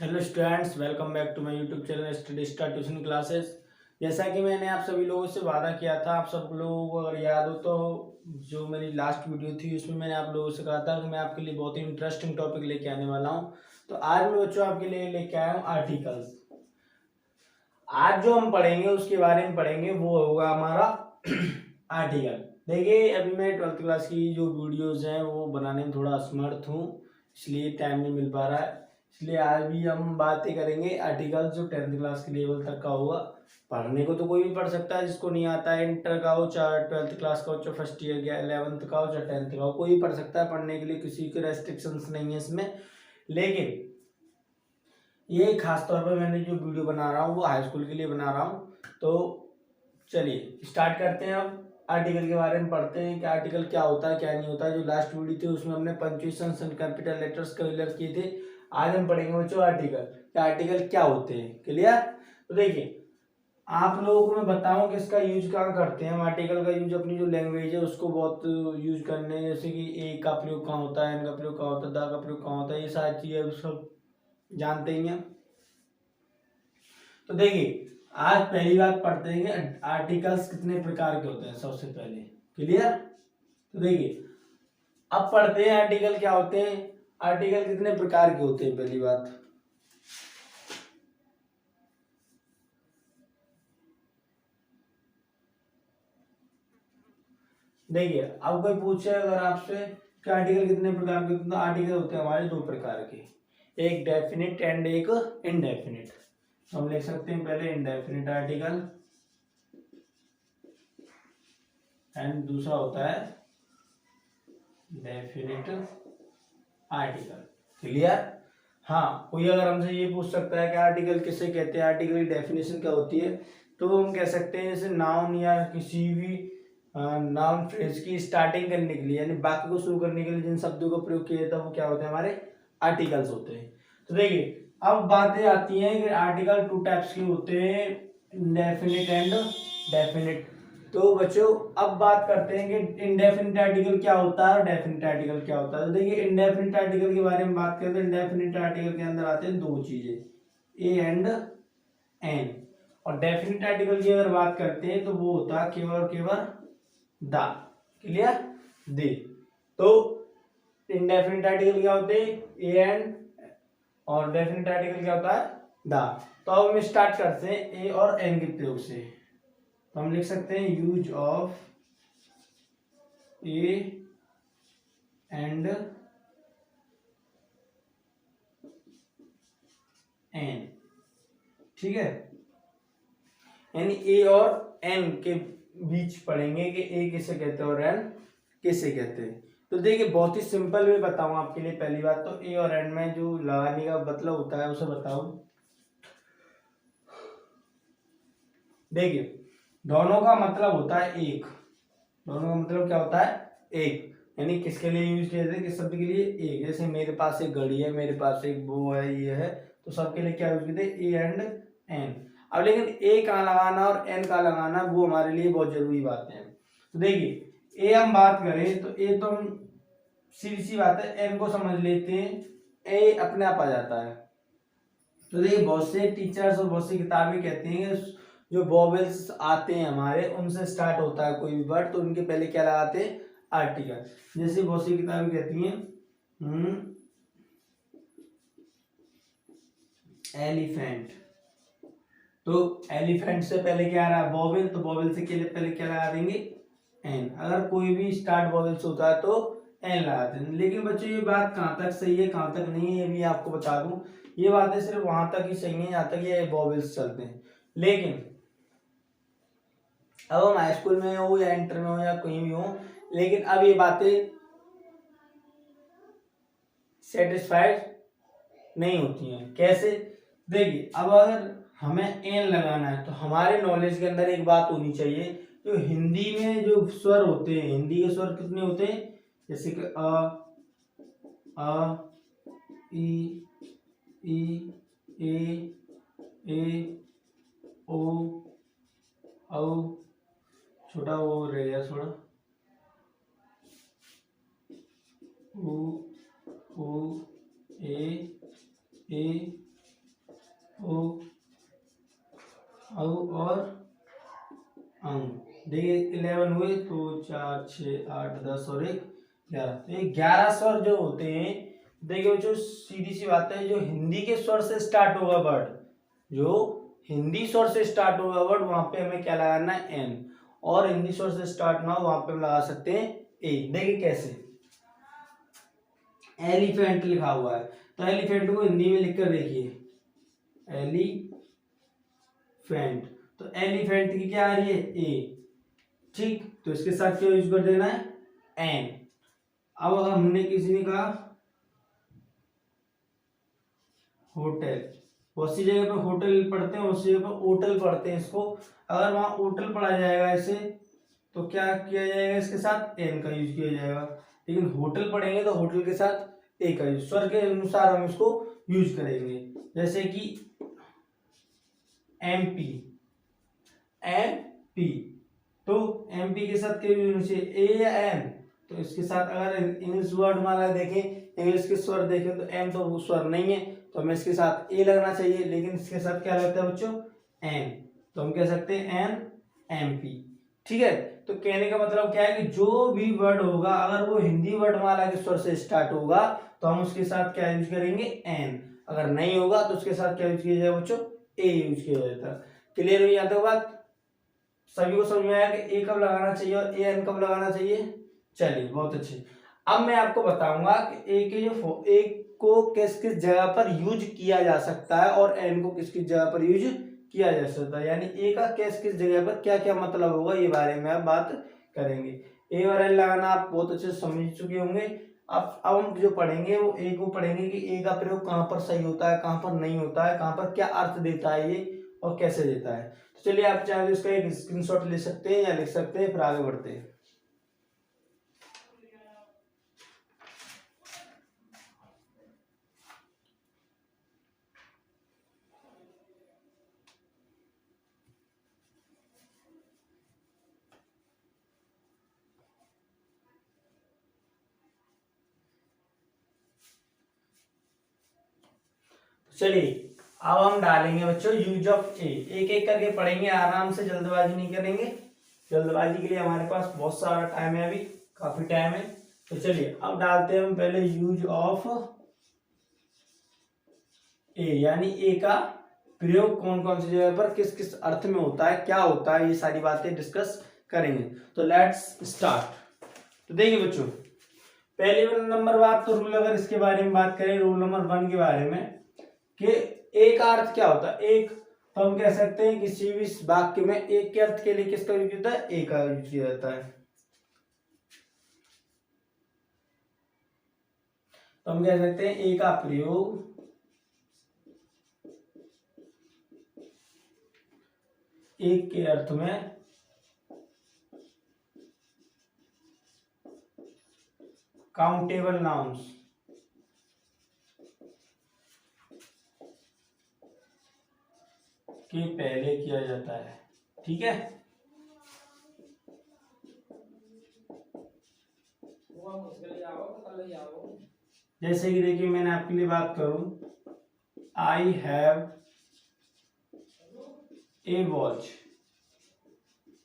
Hello students, welcome back to my YouTube channel study star tuition classes. जैसा कि मैंने आप सभी लोगों से वादा किया था, आप सब लोगों को अगर याद हो तो जो मेरी लास्ट वीडियो थी उसमें मैंने आप लोगों से कहा था कि मैं आपके लिए बहुत ही इंटरेस्टिंग टॉपिक लेके आने वाला हूं। तो आज मैं बच्चों आपके लिए लेके आया हूं आर्टिकल्स। आज जो हम पढ़ेंगे उसके बारे में पढ़ेंगे, वो होगा हमारा आर्टिकल। देखिए, अभी मैं 12th क्लास की जो वीडियोस हैं वो बनाने में थोड़ा असमर्थ हूँ, इसलिए टाइम नहीं मिल पा रहा है। इसलिए आज भी हम बातें करेंगे आर्टिकल जो 10th क्लास के लेवल तक का होगा। पढ़ने को तो कोई भी पढ़ सकता है, जिसको नहीं आता है, इंटर का हो चाहे 12th क्लास का हो चाहे फर्स्ट ईयर का 11th का हो चाहे 10th का हो, कोई भी पढ़ सकता है। पढ़ने के लिए किसी के रेस्ट्रिक्शंस नहीं है इसमें। लेकिन ये खास तौर पर मैंने जो वीडियो बना रहा हूँ वो हाई स्कूल के लिए बना रहा हूँ। तो चलिए स्टार्ट करते हैं। अब आर्टिकल के बारे में पढ़ते हैं कि आर्टिकल क्या होता है क्या नहीं होता है। जो लास्ट वीडियो थी उसमें हमने punctuation and capital letters clear किए थे। आज हम पढ़ेंगे बच्चों आर्टिकल क्या होते हैं। क्लियर? तो देखिए, आप लोगों को मैं बताऊं कि इसका यूज कहाँ करते हैं। हम आर्टिकल का यूज अपनी जो लैंग्वेज है उसको बहुत यूज करने हैं। जैसे कि ए का प्रयोग कहाँ होता है, एन का प्रयोग कहाँ होता है, द का प्रयोग कहाँ होता है, ये सारी चीजें सब जानते ही हैं। तो देखिए, आज पहली बात पढ़ते हैं कि आर्टिकल्स कितने प्रकार के होते हैं सबसे पहले। क्लियर? तो देखिए, अब पढ़ते हैं आर्टिकल क्या होते हैं, आर्टिकल कितने प्रकार के होते हैं। पहली बात, देखिए, अब कोई पूछे अगर आपसे कि आर्टिकल कितने प्रकार के होते हैं, तो आर्टिकल होते हैं हमारे दो प्रकार के, एक डेफिनिट एंड एक इनडेफिनिट। हम लिख सकते हैं पहले इनडेफिनिट आर्टिकल एंड दूसरा होता है डेफिनिट आर्टिकल। क्लियर? हाँ, कोई अगर हमसे ये पूछ सकता है कि आर्टिकल किसे कहते हैं, आर्टिकल की डेफिनेशन क्या होती है, तो हम कह सकते हैं जैसे नाउन या किसी भी नाउन फ्रेज की स्टार्टिंग करने के लिए, यानी वाक्य को शुरू करने के लिए जिन शब्दों का प्रयोग किया जाता है वो क्या होते हैं, हमारे आर्टिकल्स होते हैं। तो देखिए, अब बातें आती हैं कि आर्टिकल टू टाइप्स के होते हैं, इंडेफिनिट एंड डेफिनिट। तो बच्चों, अब बात करते हैं कि इंडेफिनिट आर्टिकल क्या होता है और डेफिनिट आर्टिकल क्या होता है। तो देखिए, इंडेफिनिट आर्टिकल के बारे में बात करते हैं। इंडेफिनिट आर्टिकल के अंदर आते हैं दो चीजें, ए एंड एन। और डेफिनिट आर्टिकल की अगर बात करते हैं तो वो होता है केवल और केवल द। क्लियर? दे। तो इंडेफिनिट आर्टिकल क्या होते हैं, ए एंड, और डेफिनिट आर्टिकल क्या होता है, द। तो अब हम स्टार्ट करते हैं ए और एन के प्रयोग से। तो हम लिख सकते हैं use of a and an. ठीक है, यानी ए और एन के बीच पढ़ेंगे कि ए किसे कहते हैं और एन किसे कहते हैं। तो देखिए, बहुत ही सिंपल वे बताऊं आपके लिए। पहली बात तो ए और एन में जो लगाने का मतलब होता है उसे बताऊं। देखिए, दोनों का मतलब होता है एक। दोनों का मतलब क्या होता है, एक। यानी किसके लिए यूज किया जाता है, किस शब्द के लिए, एक। जैसे मेरे पास एक घड़ी है, मेरे पास एक वो है, ये है, तो सबके लिए क्या यूज करते हैं, ए एंड एन। अब लेकिन ए कहाँ लगाना और एन कहाँ लगाना वो हमारे लिए बहुत जरूरी बात है। तो देखिए, ए हम बात करें तो ए तो हम सीधी सी बात है, एन को समझ लेते हैं, ए अपने आप आ जाता है। तो देखिए, बहुत से टीचर्स और बहुत सी किताबें कहती हैं कि जो वोवेल्स आते हैं हमारे उनसे स्टार्ट होता है कोई भी वर्ड, तो उनके पहले क्या लगाते हैं, आर्टिकल। जैसे बहुत सी किताबें कहती हैं एलिफेंट, तो एलिफेंट से पहले क्या आ रहा है, वोवेल, तो वोवेल से पहले क्या लगा देंगे, एन। अगर कोई भी स्टार्ट वोवेल से होता है तो एन लगाते हैं। लेकिन बच्चों, ये बात कहाँ तक सही है कहाँ तक नहीं है ये भी आपको बता दूं। ये बातें सिर्फ वहां तक ही सही है जहाँ तक ये वोवेल्स चलते हैं। लेकिन अब हम हाई स्कूल में हो या इंटर में हो या कहीं भी हो, लेकिन अब ये बातें सेटिस्फाइड नहीं होती हैं। कैसे? देखिए, अब अगर हमें एन लगाना है तो हमारे नॉलेज के अंदर एक बात होनी चाहिए, जो हिंदी में जो स्वर होते हैं, हिंदी के स्वर कितने होते हैं, जैसे कि अ ई ई ए ओ औ, छोटा वो रह गया थोड़ा, उ उ ए 4 6 8 10 और एक 11। तो ये 11 स्वर जो होते हैं, देखिए बच्चों सीधी सी बात है, जो हिंदी के स्वर से स्टार्ट होगा वर्ड, जो हिंदी स्वर से स्टार्ट होगा वर्ड, वहां पे हमें क्या लगाना है, एन। और हिंदी स्वर से स्टार्ट ना हो वहां पे हम लगा सकते हैं ए। देखिए कैसे, एलिफेंट लिखा हुआ है, तो एलिफेंट को हिंदी में लिखकर देखिए, एलिफेंट, तो एलिफेंट की क्या आ रही है, ए। ठीक, तो इसके साथ क्या यूज कर देना है, एन। अब अगर हमने किसी ने कहा होटल, उसी जगह पे होटल पढ़ते हैं, उसी जगह पे होटल पढ़ते हैं इसको, अगर वहां होटल पढ़ा जाएगा ऐसे, तो क्या किया जाएगा, इसके साथ एन का यूज किया जाएगा। लेकिन होटल पढ़ेंगे तो होटल के साथ ए का यूज, स्वर के अनुसार हम इसको यूज करेंगे। जैसे कि एमपी, एमपी, तो एमपी के साथ क्या यूज होना चाहिए, ए या एम। तो इसके साथ अगर इंग्लिश वर्ड माला देखें, इंग्लिश के स्वर देखें, तो एम तो स्वर नहीं है, तो हमें इसके साथ ए लगना चाहिए, लेकिन इसके साथ क्या लगता है बच्चों, एन। तो हम कह सकते हैं एन एम पी। ठीक है, तो कहने का मतलब क्या है कि जो भी वर्ड होगा अगर वो हिंदी वर्णमाला के स्वर से स्टार्ट होगा तो हम उसके साथ क्या यूज करेंगे, एन। अगर नहीं होगा तो उसके साथ क्या यूज किया जाएगा बच्चों, ए यूज किया जाता है। क्लियर हुई यहाँ तक बात, सभी को समझ में आया कि ए कब लगाना चाहिए और ए एन कब लगाना चाहिए। चलिए बहुत अच्छे। अब मैं आपको बताऊंगा कि ए के जो ए को किस किस जगह पर यूज किया जा सकता है और एन को किस किस जगह पर यूज किया जा सकता है, यानी ए का किस किस जगह पर क्या क्या मतलब होगा, ये बारे में आप बात करेंगे। ए और एन लगाना आप बहुत अच्छे से समझ चुके होंगे। अब हम जो पढ़ेंगे वो ए को पढ़ेंगे कि ए का प्रयोग कहाँ पर सही होता है, कहाँ पर नहीं होता है, कहाँ पर क्या अर्थ देता है ये और कैसे देता है। तो चलिए आप चाहे तो इसका एक स्क्रीनशॉट ले सकते हैं या लिख सकते हैं, फिर आगे बढ़ते हैं। चलिए अब हम डालेंगे बच्चों यूज ऑफ ए, एक एक करके पढ़ेंगे, आराम से, जल्दबाजी नहीं करेंगे। जल्दबाजी के लिए हमारे पास बहुत सारा टाइम है, अभी काफी टाइम है। तो चलिए अब डालते हैं हम पहले यूज ऑफ ए, यानी ए का प्रयोग कौन कौन सी जगह पर किस किस अर्थ में होता है, क्या होता है, ये सारी बातें डिस्कस करेंगे। तो लेट्स स्टार्ट। तो देखिए बच्चों, पहली नंबर बात तो रूल, अगर इसके बारे में बात करें रूल नंबर 1 के बारे में कि एक का अर्थ क्या होता है, एक, तो हम कह सकते हैं किसी भी वाक्य में एक के अर्थ के लिए किसका यूज होता है, ए का यूज किया जाता है। तो हम कह सकते हैं ए का प्रयोग एक के अर्थ में काउंटेबल नाउन्स के पहले किया जाता है। ठीक है, जैसे कि देखिए मैंने आपके लिए बात करूं, आई हैव ए वॉच,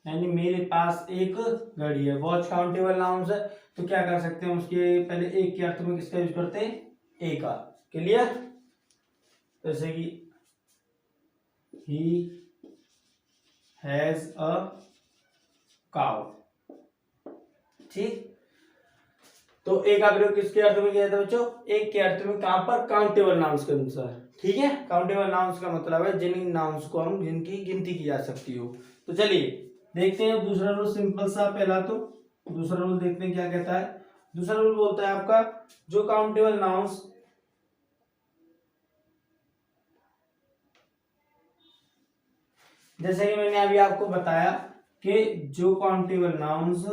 यानी मेरे पास एक घड़ी है। वॉच काउंटेबल नाउन्स है, तो क्या कर सकते हैं उसके पहले एक के अर्थ में किसका यूज करते हैं, ए का। क्लियर, जैसे कि ही हैज अ काउ। ठीक, तो ए का प्रयोग किसके अर्थ में किया जाता है बच्चों, एक के अर्थ में, कहां पर, काउंटेबल नाउन्स के अनुसार। ठीक है, काउंटेबल नाउन्स का मतलब है जिन नाउन्स को हम जिनकी गिनती की जा सकती हो। तो चलिए देखते हैं दूसरा रूल, सिंपल सा। पहला तो दूसरा रूल देखते हैं क्या कहता है। दूसरा रूल बोलता है आपका, जो काउंटेबल नाउन्स जैसे कि मैंने अभी आपको बताया कि जो काउंटेबल नाउन्स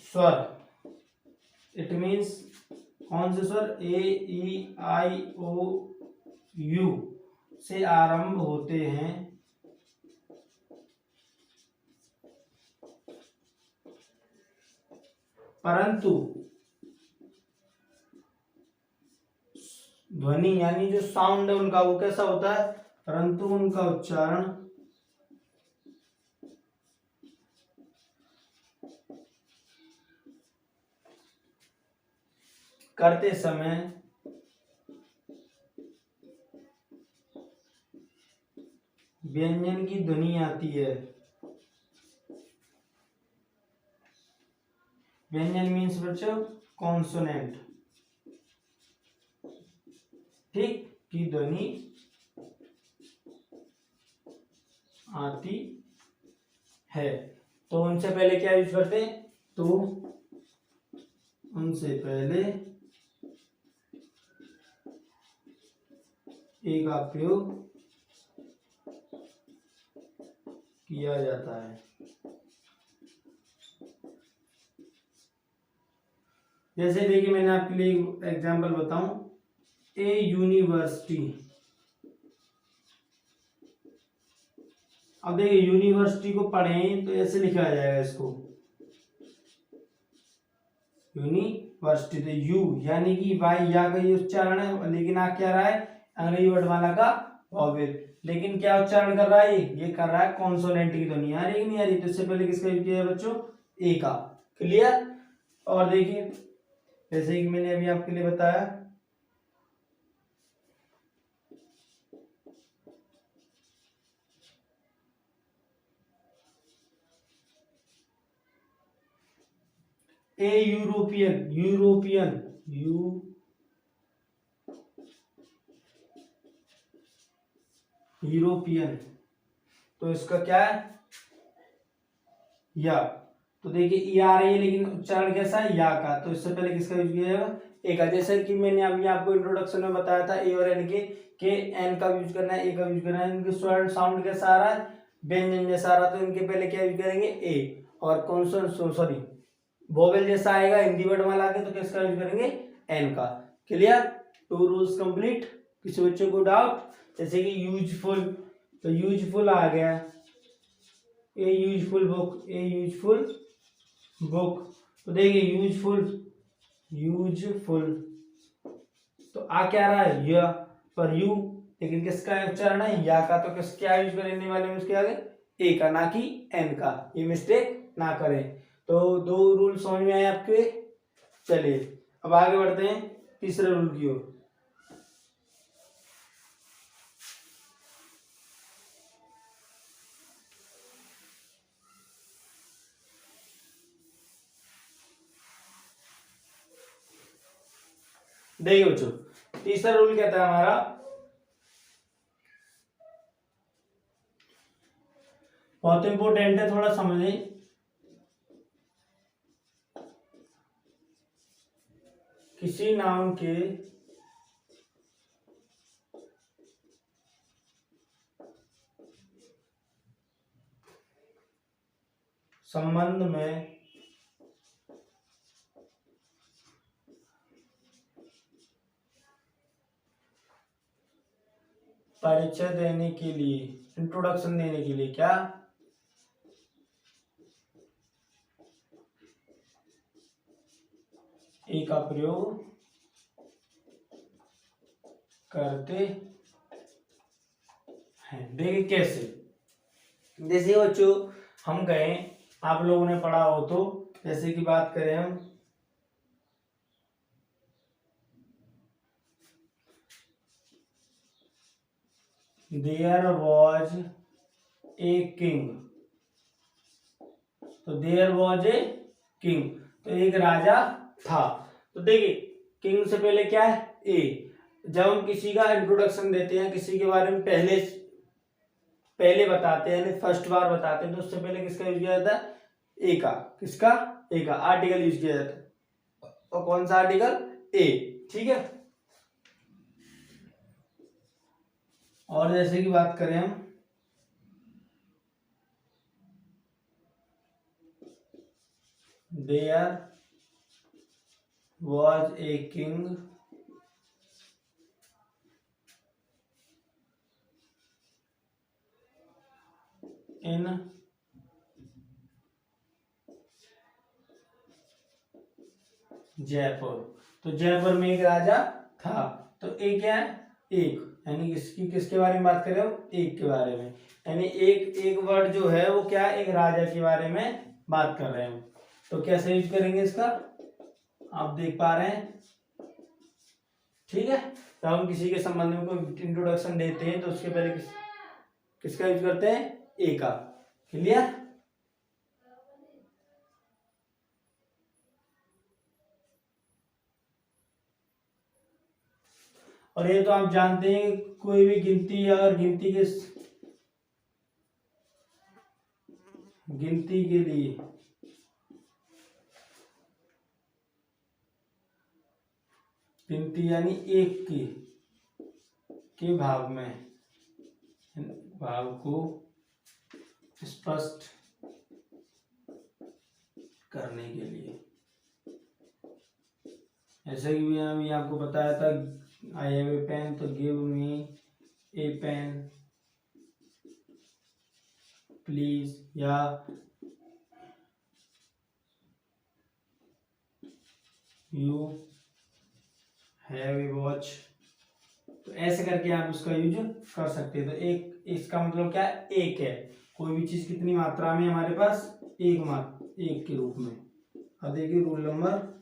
स्वर, इट मीन्स कौन से स्वर, ए ई आई ओ यू से आरंभ होते हैं, परंतु ध्वनि यानी जो साउंड है उनका वो कैसा होता है, परंतु उनका उच्चारण करते समय व्यंजन की ध्वनि आती है। व्यंजन मीन्स बच्चों कॉन्सोनेंट, ठीक, की ध्वनि आती है। तो उनसे पहले क्या यूज करते हैं, तो उनसे पहले ए का प्रयोग किया जाता है। जैसे देखिए मैंने आपके लिए एग्जांपल बताऊं, ए यूनिवर्सिटी। अब देखिए यूनिवर्सिटी को पढ़ें तो ऐसे लिखा जाएगा इसको, यूनिवर्सिटी, तो यू यानी कि वाई या का ये उच्चारण है, लेकिन आ क्या रहा है, अंग्रेजी वर्णमाला का वॉवेल, लेकिन क्या उच्चारण कर रहा है, ये कर रहा है कॉन्सोनेंट की ध्वनि आ रही है नहीं आ रही। तो इससे पहले किसका यूज किया है बच्चों, ए का। क्लियर। और देखिए जैसे कि मैंने अभी आपके लिए बताया, ए यूरोपियन, यूरोपियन, यूरोपियन, तो इसका क्या है, या। तो देखिए ई आ रही है लेकिन उच्चारण कैसा है, या का। तो इससे पहले किसका यूज किया जाएगा, ए का। जैसे कि मैंने अभी आपको इंट्रोडक्शन में बताया था, ए और एन के एन का यूज करना है, ए का यूज करना है। इनके स्वर्ण साउंड कैसा आ रहा है, व्यंजन जैसा आ रहा है, तो इनके पहले क्या यूज करेंगे, ए। और कॉन्सोनेंट सॉरी वोवेल जैसा आएगा हिंदी वर्णमाला के, तो किसका यूज करेंगे, एन का। Clear, 2 rules complete. किसी बच्चों को डाउट, जैसे कि यूजफुल, तो यूजफुल आ गया, ए यूजफुल बुक, ए यूजफुल बुक। तो देखिए यूजफुल, यूजफुल, तो आ क्या रहा है, य पर यू, लेकिन किसका उच्चारण है, या का। तो किस क्या यूज करने वाले में उसके आगे, ए का, ना कि एन का। ये मिस्टेक ना करें। तो 2 रूल समझ में आए आपके। चलिए अब आगे बढ़ते हैं तीसरे रूल की ओर। देखिए बच्चों तीसरा रूल कहता है हमारा, बहुत इंपोर्टेंट है, थोड़ा समझें। किसी नाउन के संबंध में परिचय देने के लिए, इंट्रोडक्शन देने के लिए क्या, ए का प्रयोग करते हैं। देखिए कैसे, जैसे बच्चों हम गए, आप लोगों ने पढ़ा हो तो, जैसे कि बात करें हम, देयर वॉज ए किंग, तो देयर वॉज ए किंग, तो एक राजा था। तो देखिए किंग से पहले क्या है, ए। जब हम किसी का इंट्रोडक्शन देते हैं, किसी के बारे में पहले बताते हैं, यानी फर्स्ट बार बताते हैं, तो उससे पहले किसका यूज किया जाता है, ए का। किसका, ए का आर्टिकल यूज किया जाता है। और कौन सा आर्टिकल, ए। ठीक है। और जैसे कि बात करें हम, there was a king in Jaipur, तो जयपुर में एक राजा था। तो ए क्या है, एक, यानी किसके बारे में बात कर रहे हो, एक के बारे में, यानी एक वर्ड जो है वो क्या है, एक राजा के बारे में बात कर रहे हैं। तो कैसे यूज करेंगे इसका, आप देख पा रहे हैं, ठीक है। तो हम किसी के संबंध में कोई इंट्रोडक्शन देते हैं तो उसके पहले किसका यूज करते हैं, ए का। क्लियर। और ये तो आप जानते हैं, कोई भी गिनती, अगर गिनती के लिए गिनती यानी एक के भाग को स्पष्ट करने के लिए, ऐसे कि भी अभी आपको बताया था, आई हैव ए पेन, तो give me a pen please, या यू हैव ए वॉच। तो ऐसे करके आप उसका यूज कर सकते हैं। तो एक, इसका मतलब क्या है, एक है, कोई भी चीज कितनी मात्रा में हमारे पास, एक के रूप में। अब देखिए रूल नंबर,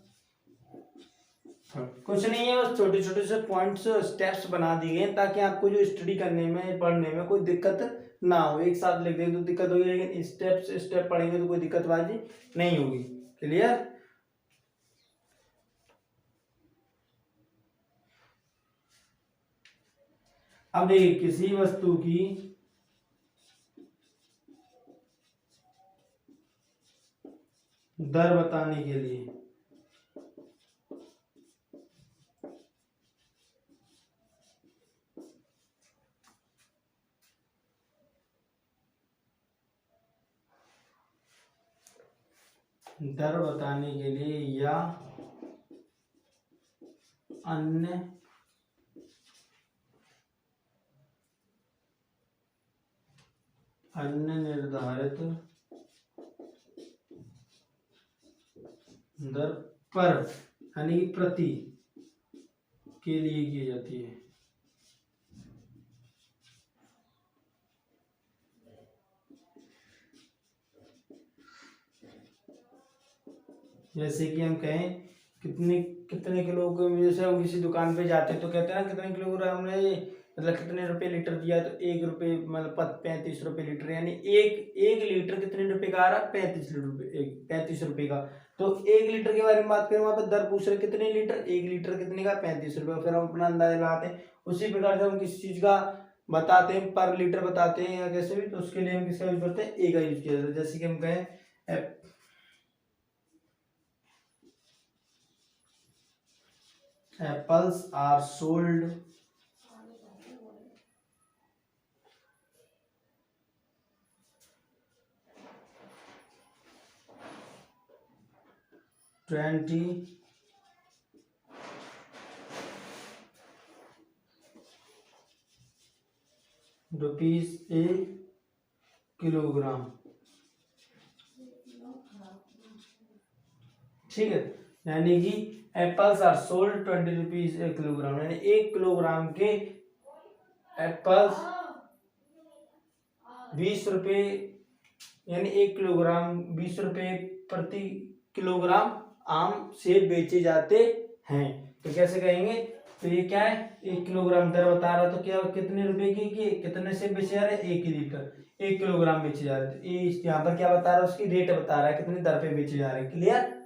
कुछ नहीं है, बस छोटे छोटे से पॉइंट्स, स्टेप्स बना दिए गए ताकि आपको जो स्टडी करने में, पढ़ने में कोई दिक्कत ना हो। एक साथ लिख दें तो दिक्कत होगी, लेकिन स्टेप पढ़ेंगे तो कोई दिक्कतबाजी नहीं होगी। क्लियर। अब देखिए, किसी वस्तु की दर बताने के लिए या अन्य निर्धारित दर पर, यानी कि प्रति के लिए की जाती है। जैसे कि हम कहें कितने किलो को, जैसे हम किसी दुकान पे जाते हैं तो कहते हैं ना कितने किलोग्राम ने, मतलब कितने रुपए लीटर दिया, तो 1 रुपए, मतलब 35 रुपए लीटर, यानी एक लीटर कितने रुपए का आ रहा, 35 रुपए का। तो 1 लीटर के बारे में बात करें, वहां पर दर पूछ रहे कितने लीटर, 1 लीटर कितने का, 35 रुपए। फिर हम अपना अंदाजा लगाते हैं। उसी प्रकार से हम किसी चीज का बताते हैं, पर लीटर बताते हैं या कैसे भी, तो उसके लिए हम किसका यूज करते हैं, ए का यूज किया जाता है। जैसे कि हम कहें apples are sold 20 rupees a kilogram. ठीक है, यानी कि apples are sold 20 rupees a kilogram, यानी 1 किलोग्राम के एप्पल्स 20 रुपए, यानी 1 किलोग्राम 20 रुपए प्रति किलोग्राम आम सेब बेचे जाते हैं। तो कैसे कहेंगे, तो ये क्या है, 1 किलोग्राम दर बता रहा, तो क्या कितने रुपए की कितने सेब बेचे जा रहे हैं, 1 लीटर, 1 किलोग्राम बेचे जा रहे हैं। तो ये यहाँ पर क्या बता रहा है, उसकी रेट बता रहा है, कितनी दर पे बेचे जा रहे हैं। क्लियर।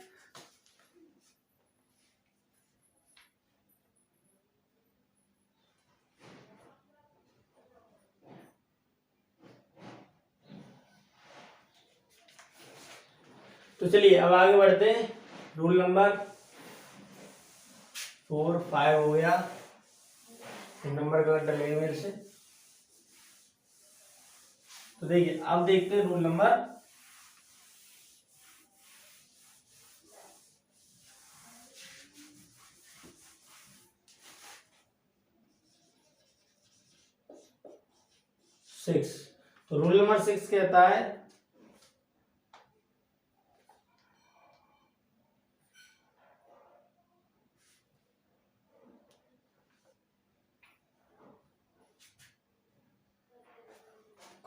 तो चलिए अब आगे बढ़ते हैं। रूल नंबर 4, 5 हो गया, नंबर गलत डलेंगे मेरे से। तो देखिए अब देखते हैं रूल नंबर 6। तो रूल नंबर 6 कहता है,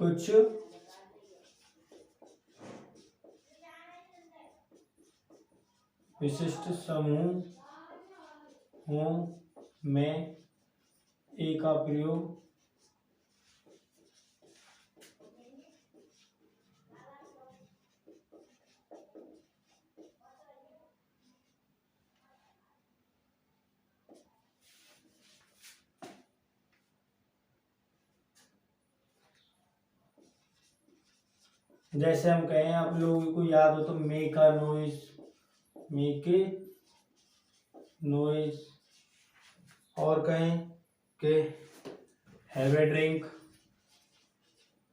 कुछ विशिष्ट समूहों में ए का प्रयोग जैसे हम कहें, आप लोगों को याद हो तो make a noise, make a noise, और कहें कि have a drink,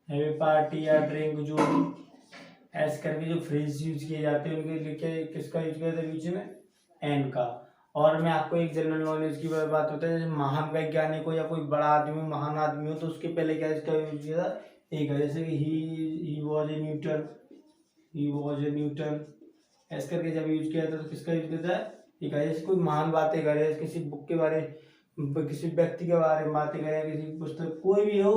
have a party या ड्रिंक, जो भी ऐसे करके जो फ्रेज यूज किए जाते हैं उनके लिए किसका यूज किया जाता है बीच में, एन का। और मैं आपको एक जनरल नॉलेज की बात होता है, जैसे महान वैज्ञानिक हो या कोई बड़ा आदमी हो, महान आदमी हो, तो उसके पहले क्या इसका यूज किया था, एक है, जैसे कि he was A Newton, he was A Newton, ऐसे करके जब यूज किया था तो किसका यूज किया था, एक है। जैसे कोई महान बातें करे, किसी बुक के बारे, किसी व्यक्ति के बारे में बातें करें, किसी पुस्तक, कोई भी हो,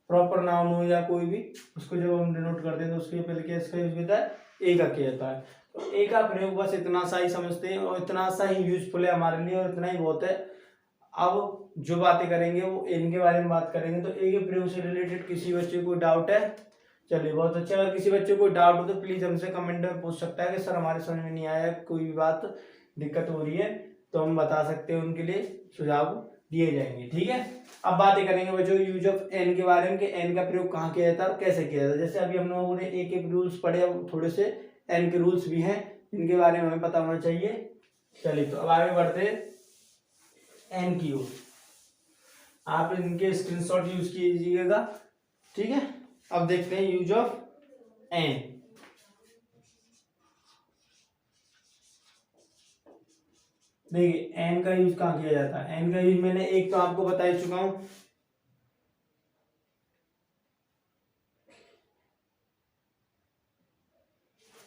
प्रॉपर नाउन हो या कोई भी, उसको जब हम डिनोट करते हैं तो उसके पहले क्या इसका यूज होता है, ए का किया जाता है। तो ए का प्रयोग बस इतना सा ही समझते हैं और इतना सा ही यूजफुल है हमारे लिए और इतना ही बहुत है। अब जो बातें करेंगे वो इनके बारे में बात करेंगे। तो ए के प्रयोग से रिलेटेड किसी बच्चे को डाउट है, चलिए बहुत अच्छा। अगर किसी बच्चे को डाउट हो तो प्लीज हमसे कमेंट में पूछ सकता है कि सर हमारे समझ में नहीं आया, कोई भी बात दिक्कत हो रही है, तो हम बता सकते हैं, उनके लिए सुझाव दिए जाएंगे, ठीक है। अब बातें करेंगे बच्चों यूज ऑफ एन के बारे में, कि एन का प्रयोग कहाँ किया जाता है और कैसे किया जाता है। जैसे अभी हम लोगों ने ए के रूल्स पढ़े, अब थोड़े से एन के रूल्स भी हैं, इनके बारे में हमें पता होना चाहिए। चलिए तो अब आगे बढ़ते एन की ओर, आप इनके स्क्रीनशॉट यूज कीजिएगा, ठीक है। अब देखते हैं यूज ऑफ एन। देखिए एन का यूज कहाँ किया जाता है, एन का यूज मैंने एक तो आपको बता ही चुका हूं,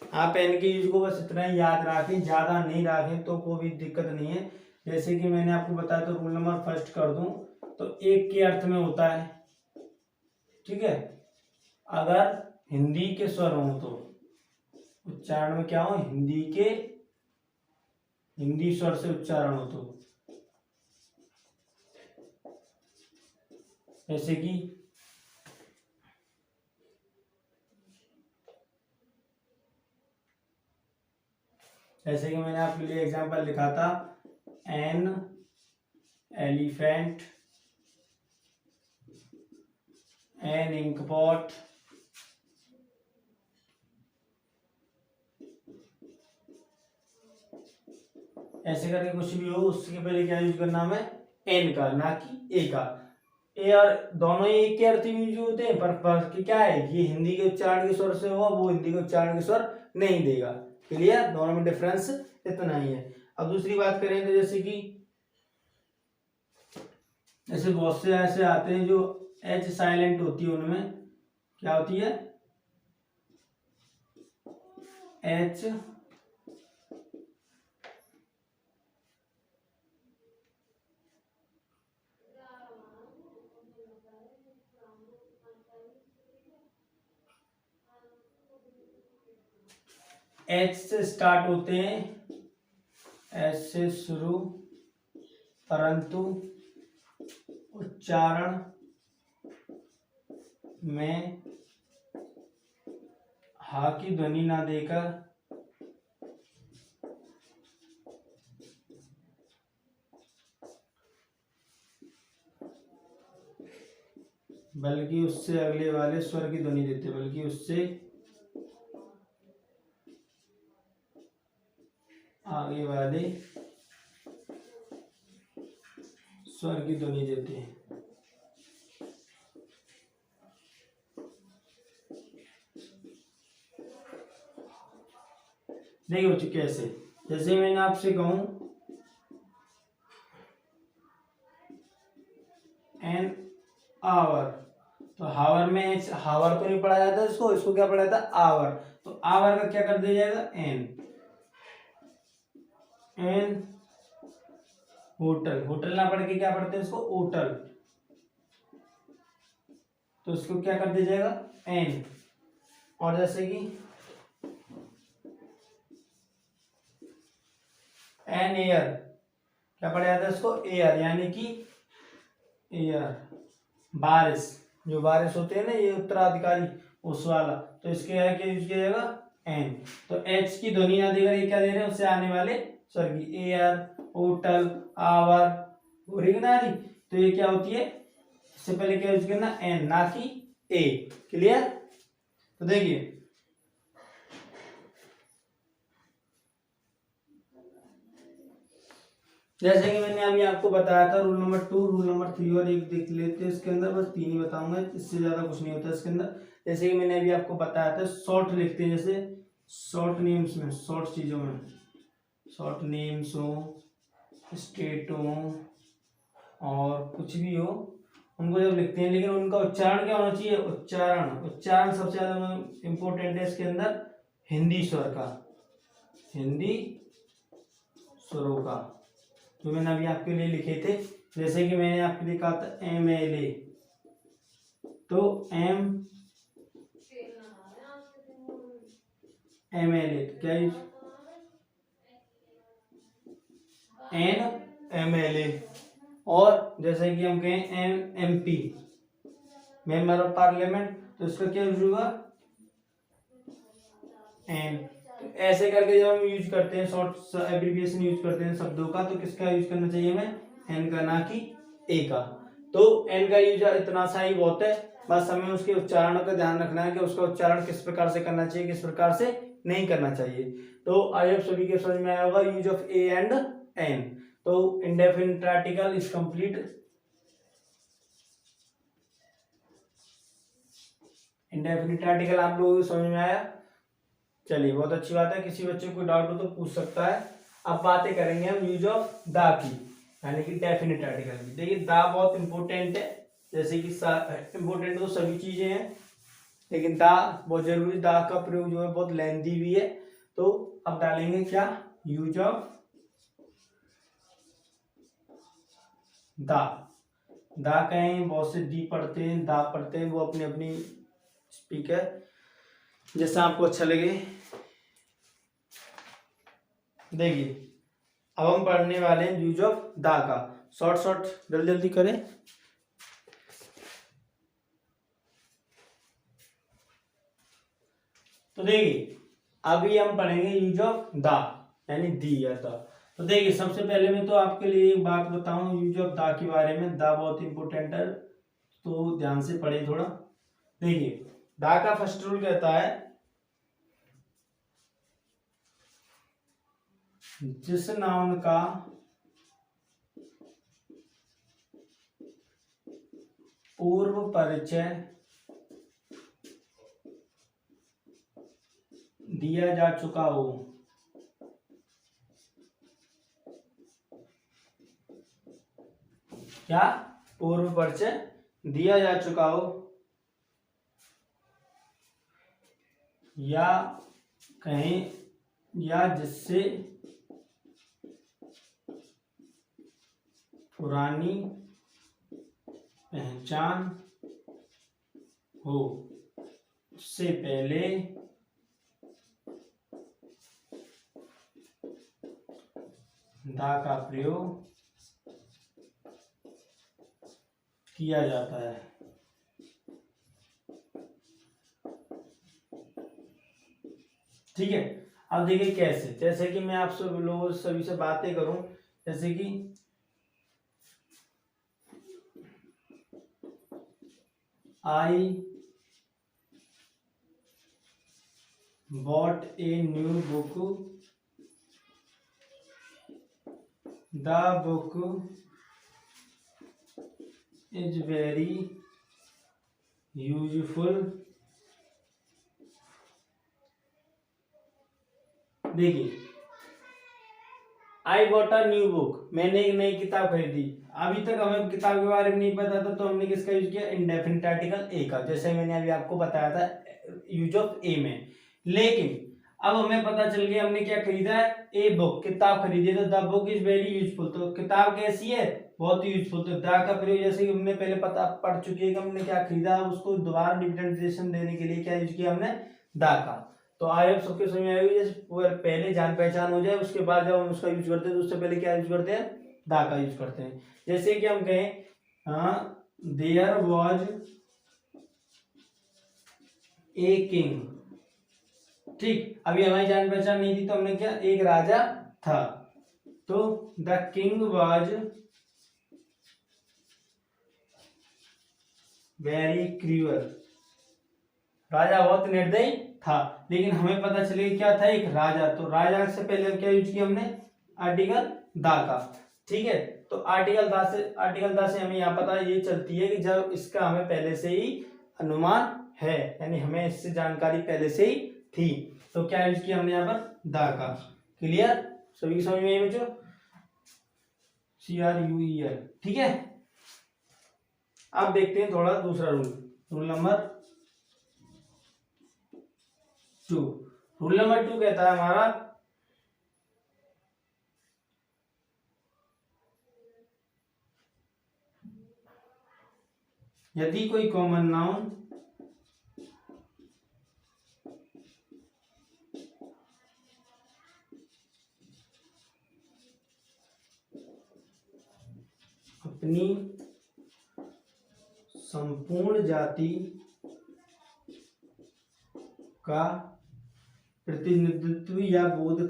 आप एन के यूज को बस इतना ही याद रखें, ज्यादा नहीं रखें तो कोई भी दिक्कत नहीं है। जैसे कि मैंने आपको बताया, तो रूल नंबर फर्स्ट कर दूं तो एक के अर्थ में होता है, ठीक है, अगर हिंदी के स्वर हो तो उच्चारण में क्या हो, हिंदी स्वर से उच्चारण हो तो, जैसे कि मैंने आपके लिए एग्जांपल लिखा था, an elephant, an ink pot, ऐसे करके कुछ भी हो, उसके पहले क्या यूज करना हमें, एन का, ना कि ए का। ए और दोनों ही एक के अर्थ यूज होते हैं, पर फर्क क्या है, ये हिंदी के उच्चारण के स्वर से होगा, वो हिंदी के उच्चारण के स्वर नहीं देगा। क्लियर, दोनों में डिफरेंस इतना ही है। अब दूसरी बात करें तो जैसे कि ऐसे बहुत से ऐसे आते हैं जो एच साइलेंट होती है, उनमें क्या होती है, एच एच से स्टार्ट होते हैं, एच से शुरू, परंतु उच्चारण में हा की ध्वनि ना देकर बल्कि उससे अगले वाले स्वर की ध्वनि देते, बल्कि उससे आगे वाले स्वर की ध्वनि देते हैं। देखिए बच्चों कैसे, जैसे मैंने आपसे कहूं एन आवर, तो हावर में हावर तो नहीं पढ़ा जाता इसको, इसको क्या पढ़ा जाता, आवर। तो आवर का क्या कर दिया जाएगा, एन। एन होटल, होटल ना पढ़ के क्या पढ़ते हैं इसको, होटल। तो इसको क्या कर दिया जाएगा एन, और जैसे कि एन एयर, क्या पढ़ा जाता है इसको एयर, यानी कि एयर बारिश, जो बारिश होते हैं ना ये उत्तराधिकारी उस वाला, तो इसके क्या यूज किया जाएगा एन। तो एच की ध्वनि ना देकर ये क्या दे रहे हैं, उससे आने वाले स्वर की एयर, होटल, आवर, रिगनारी, तो ये क्या होती है, इससे पहले क्या यूज करना एन ना कि ए। क्लियर। तो देखिए जैसे कि मैंने अभी आपको बताया था रूल नंबर 2, रूल नंबर 3 और एक देख लेते हैं इसके अंदर, बस 3 ही बताऊंगा, इससे ज्यादा कुछ नहीं होता इसके अंदर। जैसे कि मैंने अभी आपको बताया था शॉर्ट लिखते हैं, जैसे शॉर्ट नेम्स में, शॉर्ट चीजों में, शॉर्ट नेम्स हो, स्टेट हो और कुछ भी हो, उनको जब लिखते हैं, लेकिन उनका उच्चारण क्या होना चाहिए, उच्चारण सबसे ज्यादा इंपॉर्टेंट है इसके अंदर हिंदी स्वर का, हिंदी स्वरों का, जो मैंने अभी आपके लिए लिखे थे। जैसे कि मैंने आपके लिए कहा था MLA, तो MLA क्या MLA, और जैसे कि हम कहें MP, मेंबर ऑफ पार्लियामेंट, तो इसका क्या यूज होगा एन। तो ऐसे करके जब हम यूज करते हैं, शॉर्ट एब्रिविएशन यूज करते हैं शब्दों का, तो किसका यूज करना चाहिए हमें एन का, ना कि ए का। तो एन का यूज इतना सा ही बहुत है, बस हमें उसके उच्चारण का ध्यान रखना है कि उसका उच्चारण किस प्रकार से करना चाहिए, किस प्रकार से नहीं करना चाहिए। तो आई होप सभी के समझ में आया होगा use of a and an. तो indefinite article is complete, indefinite article आप लोगों को समझ में आया। चलिए बहुत अच्छी बात है, किसी बच्चे को डाउट हो तो पूछ सकता है। अब बातें करेंगे हम यूज ऑफ द की, यानी कि डेफिनेट आर्टिकल की। देखिए द बहुत इंपॉर्टेंट है, जैसे कि इंपॉर्टेंट तो सभी चीजें हैं, लेकिन द बहुत जरूरी, द का प्रयोग जो है बहुत लेंथी भी है। तो अब डालेंगे क्या, यूज ऑफ द कहें, बहुत से दी पढ़ते हैं, दा पढ़ते हैं, वो अपनी अपनी स्पीकर जैसा आपको अच्छा लगे। देखिए अब हम पढ़ने वाले हैं यूज ऑफ दा का, शॉर्ट जल्दी जल्दी करें। तो देखिए अभी हम पढ़ेंगे यूज ऑफ दा, यानी दी या दा। तो देखिए सबसे पहले मैं तो आपके लिए एक बात बताऊं यूज ऑफ दा के बारे में, दा बहुत इंपॉर्टेंट है, तो ध्यान से पढ़े थोड़ा। देखिए दा का फर्स्ट रूल कहता है, जिस नाउन का पूर्व परिचय दिया जा चुका हो, क्या पूर्व परिचय दिया जा चुका हो, या कहें या जिससे पुरानी पहचान हो, उससे पहले दा का प्रयोग किया जाता है। ठीक है, अब देखिए कैसे, जैसे कि मैं आप सब लोगों सभी से बातें करूं, जैसे कि I bought a new book, the book is very useful. देखिए I bought a new book, मैंने एक नई किताब खरीदी। अभी तक हमें किताब के बारे में नहीं पता था, तो हमने किसका यूज किया, इंडेफिनिट आर्टिकल ए का, जैसे मैंने अभी आपको बताया था यूज ऑफ ए में। लेकिन अब हमें पता चल गया हमने क्या खरीदा है, ए बुक, किताब खरीदी है, तो the book is very useful, तो किताब कैसी है, बहुत ही यूजफुल। तो दा का प्रयोग जैसे कि हमने पहले पढ़ चुके हैं कि हमने क्या खरीदा, उसको दोबारा रिप्रेजेंटेशन देने के लिए क्या यूज किया हमने, दा का। तो आई होप सबके समझ में आई होगी। जैसे पहले जान पहचान हो जाए उसके बाद जब हम उसका यूज करते हैं तो उससे पहले क्या यूज करते हैं, दा का यूज करते हैं। जैसे कि हम कहें देयर वॉज ए किंग, ठीक, अभी हमारी जान पहचान नहीं थी तो हमने क्या, एक राजा था, तो the king was very cruel, राजा बहुत निर्दयी था। लेकिन हमें पता चले क्या था, एक राजा, तो राजा से पहले क्या यूज किया हमने, आर्टिकल दा का, ठीक है। तो आर्टिकल दा से हमें यहाँ पता ये चलती है कि जब इसका हमें पहले से ही अनुमान है, यानी हमें इससे जानकारी पहले से ही थी, तो क्या यूज किया हमने यहाँ पर, दा का। क्लियर, सभी की समझ में आई बच्चों, CRUEL, ठीक है। अब देखते हैं थोड़ा दूसरा रूल नंबर 2। रूल नंबर 2 कहता है हमारा, यदि कोई कॉमन नाउन अपनी संपूर्ण जाति का प्रतिनिधित्व या बोध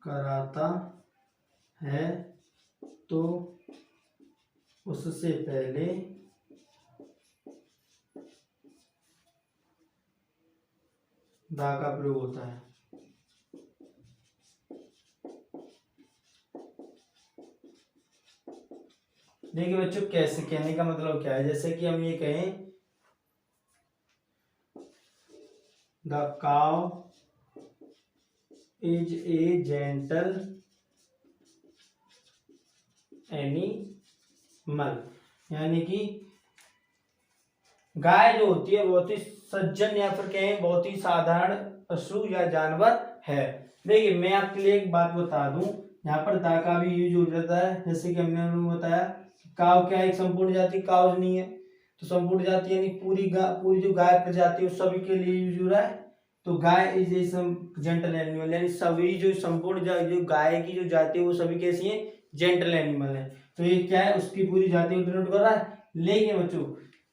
कराता है तो उससे पहले दा का प्रयोग होता है। देखिए बच्चों, कैसे कहने का मतलब क्या है, जैसे कि हम ये कहें the cow is a gentle animal, यानी कि गाय जो होती है बहुत ही सज्जन या फिर कहें बहुत ही साधारण पशु या जानवर है। देखिए मैं आपके लिए एक बात बता दूं, यहाँ पर दा का भी यूज हो जाता है। जैसे कि हमने बताया काव क्या एक संपूर्ण जाति, काव नहीं है तो संपूर्ण जाति यानी पूरी जो गाय प्रजाति है सभी के लिए यूज हो रहा है। तो guy is a gentle animal, यानी सभी जो संपूर्ण जो गाय की जो जाति है वो सभी कैसी है, जेंटल एनिमल है। तो ये क्या है, उसकी पूरी जाति को डिनोट कर रहा है। लेकिन बच्चों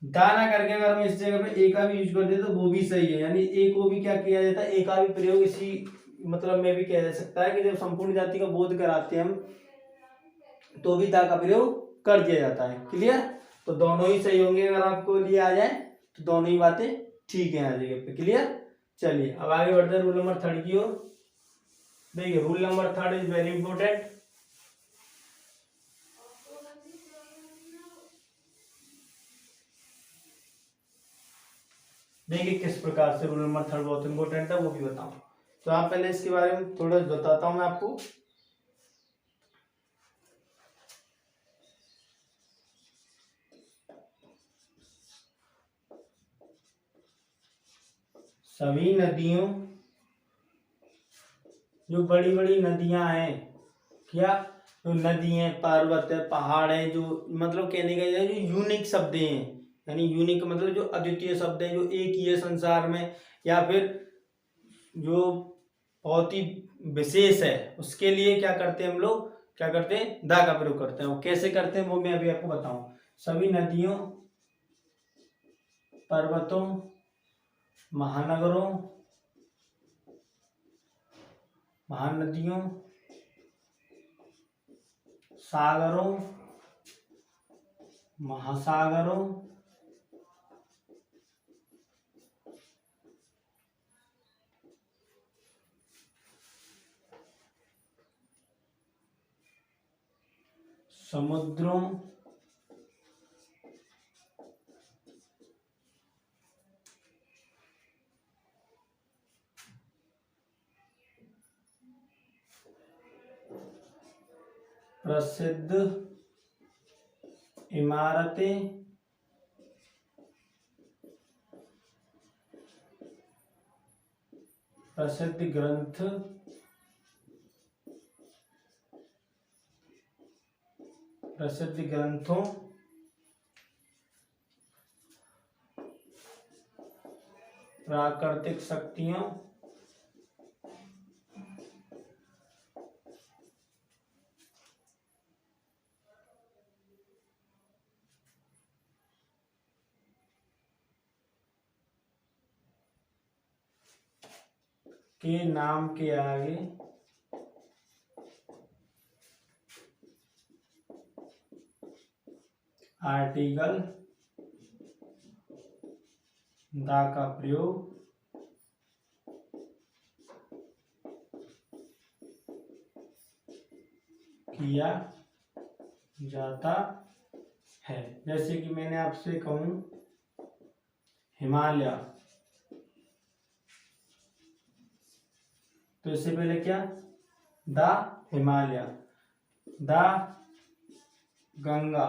दाना करके अगर हम इस जगह पे ए का भी यूज कर दे तो वो भी सही है, यानी ए को भी क्या किया जाता है, ए का भी प्रयोग इसी मतलब में भी किया जा सकता है कि जब संपूर्ण जाति का बोध कराते हैं हम तो भी दा का प्रयोग कर दिया जाता है। क्लियर, तो दोनों ही सही होंगे, अगर आपको लिए आ जाए तो दोनों ही बातें ठीक है आ जगह पे। क्लियर, चलिए अब आगे बढ़ते हैं रूल नंबर 3 की ओर। देखिए rule number 3 is very important. देखिए किस प्रकार से रूल नंबर 3 बहुत इंपॉर्टेंट है वो भी बताऊं, तो आप पहले इसके बारे में थोड़ा बताता हूं मैं आपको। सभी नदियों, जो बड़ी बड़ी नदियां हैं, क्या जो नदी है, पर्वत है, पहाड़ है, जो मतलब कहने का जो यूनिक शब्द हैं, यानी यूनिक मतलब जो अद्वितीय शब्द है, जो एक ही है संसार में, या फिर जो बहुत ही विशेष है, उसके लिए क्या करते हैं हम लोग, क्या करते हैं, दा का प्रयोग करते हैं। वो कैसे करते हैं वो मैं अभी आपको बताऊं। सभी नदियों, पर्वतों, महानगरों, महानदियों, सागरों, महासागरों, समुद्रों, प्रसिद्ध इमारतें, प्रसिद्ध ग्रंथ, प्रसिद्ध ग्रंथों प्राकृतिक शक्तियों के नाम के आगे आर्टिकल दा का प्रयोग किया जाता है। जैसे कि मैंने आपसे कहूं हिमालय, तो इससे पहले क्या, द हिमालय, द गंगा,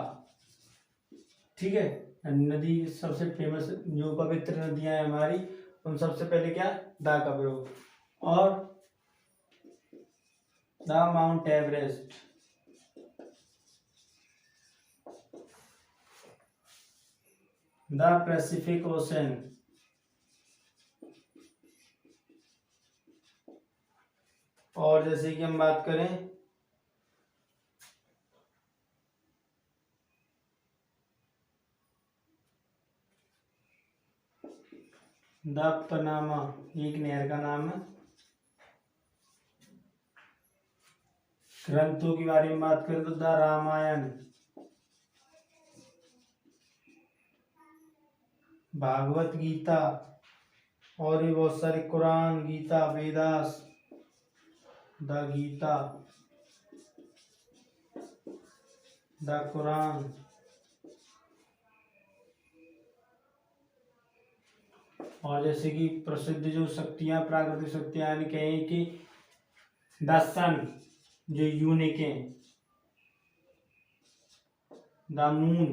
ठीक है। नदी सबसे फेमस जो पवित्र नदियां हैं हमारी, उन सबसे पहले क्या, द का प्रयोग। और the mount Everest, the Pacific ocean, और जैसे कि हम बात करें द पनामा, एक नहर का नाम है। ग्रंथों के बारे में बात करें तो द रामायण, भागवत गीता, और भी बहुत सारे, Quran, Gita, Vedas, the Gita, the Quran, और जैसे कि प्रसिद्ध जो शक्तियां, प्राकृतिक शक्तियां, यानी कहें कि द सन, जो यूनिक है, द मून।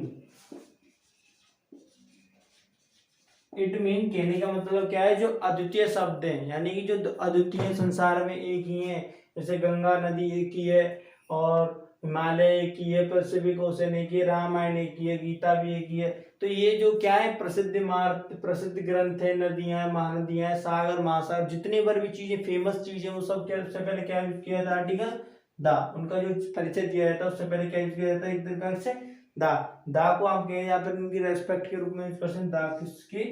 इट मीन, कहने का मतलब क्या है, जो अद्वितीय शब्द हैं, यानी कि जो अद्वितीय संसार में एक ही है। जैसे गंगा नदी एक ही है, और हिमालय एक ही है, पैसिफिक ओशन एक ही है, रामायण एक ही है, गीता भी एक ही है। तो ये जो क्या है, प्रसिद्ध मार्ग, प्रसिद्ध ग्रंथ है, नदियां, महानदियां, सागर, महासागर, जितनी बार भी चीजें, फेमस चीजें, वो सब क्या, सबसे पहले क्या यूज किया था, आर्टिकल द। उनका जो परिचय दिया जाता है उससे पहले क्या यूज किया जाता है, एक प्रकार से द। द को आप कहें यहाँ पर इनकी रेस्पेक्ट के रूप में पर्सन द, किसकी,